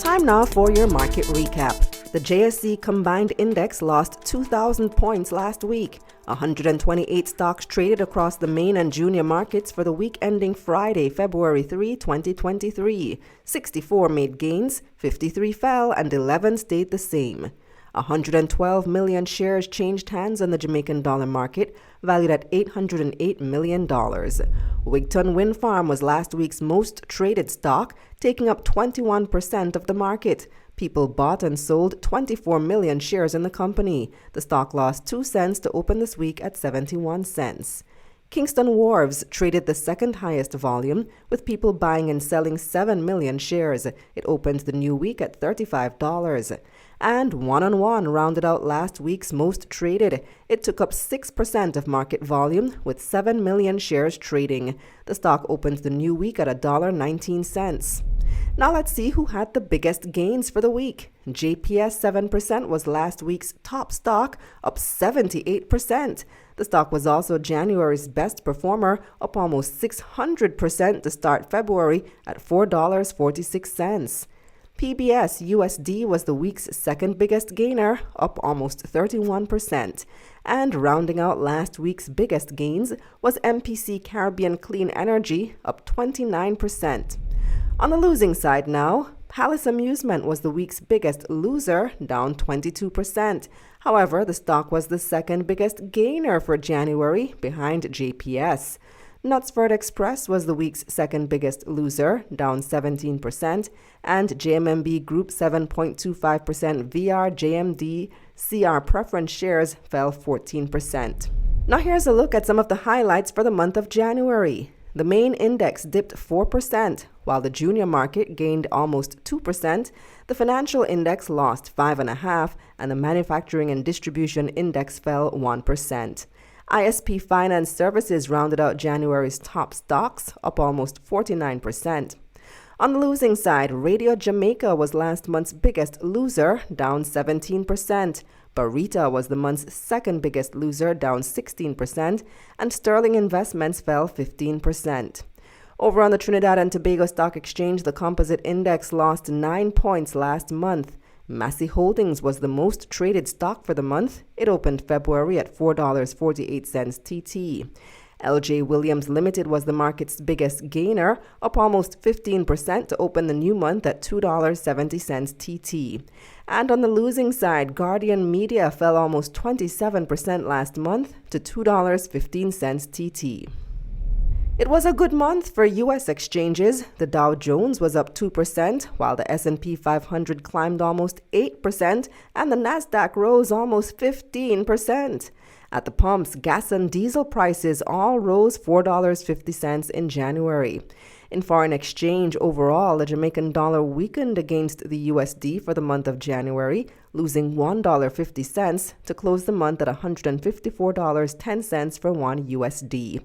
Time now for your market recap. The JSE Combined Index lost 2,000 points last week. 128 stocks traded across the main and junior markets for the week ending Friday, February 3, 2023. 64 made gains, 53 fell, and 11 stayed the same. 112 million shares changed hands on the Jamaican dollar market, valued at $808 million. Wigton Wind Farm was last week's most traded stock, taking up 21% of the market. People bought and sold 24 million shares in the company. The stock lost 2 cents to open this week at 71 cents. Kingston Wharves traded the second highest volume, with people buying and selling 7 million shares. It opened the new week at $35. And One-on-One rounded out last week's most traded. It took up 6% of market volume, with 7 million shares trading. The stock opened the new week at $1.19. Now let's see who had the biggest gains for the week. JPS 7% was last week's top stock, up 78%. The stock was also January's best performer, up almost 600% to start February at $4.46. PBS USD was the week's second biggest gainer, up almost 31%. And rounding out last week's biggest gains was MPC Caribbean Clean Energy, up 29%. On the losing side now, Palace Amusement was the week's biggest loser, down 22%. However, the stock was the second biggest gainer for January, behind JPS. Knutsford Express was the week's second biggest loser, down 17%, and JMMB Group 7.25% VR JMD CR preference shares fell 14%. Now here's a look at some of the highlights for the month of January. The main index dipped 4%, while the junior market gained almost 2%. The financial index lost 5.5%, and the manufacturing and distribution index fell 1%. ISP Finance Services rounded out January's top stocks, up almost 49%. On the losing side, Radio Jamaica was last month's biggest loser, down 17%. Barita was the month's second biggest loser, down 16%, and Sterling Investments fell 15%. Over on the Trinidad and Tobago Stock Exchange, the composite index lost 9 points last month. Massey Holdings was the most traded stock for the month. It opened February at $4.48 TT. LJ Williams Limited was the market's biggest gainer, up almost 15% to open the new month at $2.70 TT. And on the losing side, Guardian Media fell almost 27% last month to $2.15 TT. It was a good month for U.S. exchanges. The Dow Jones was up 2%, while the S&P 500 climbed almost 8%, and the Nasdaq rose almost 15%. At the pumps, gas and diesel prices all rose $4.50 in January. In foreign exchange overall, the Jamaican dollar weakened against the USD for the month of January, losing $1.50 to close the month at $154.10 for one USD.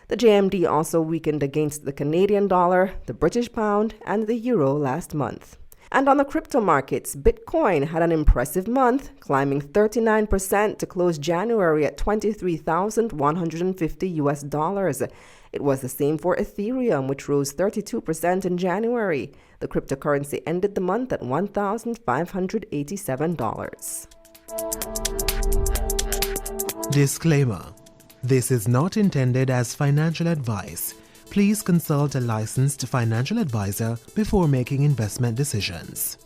The JMD also weakened against the Canadian dollar, the British pound, and the euro last month. And on the crypto markets, Bitcoin had an impressive month, climbing 39% to close January at $23,150. It was the same for Ethereum, which rose 32% in January. The cryptocurrency ended the month at $1,587. Disclaimer: this is not intended as financial advice. Please consult a licensed financial advisor before making investment decisions.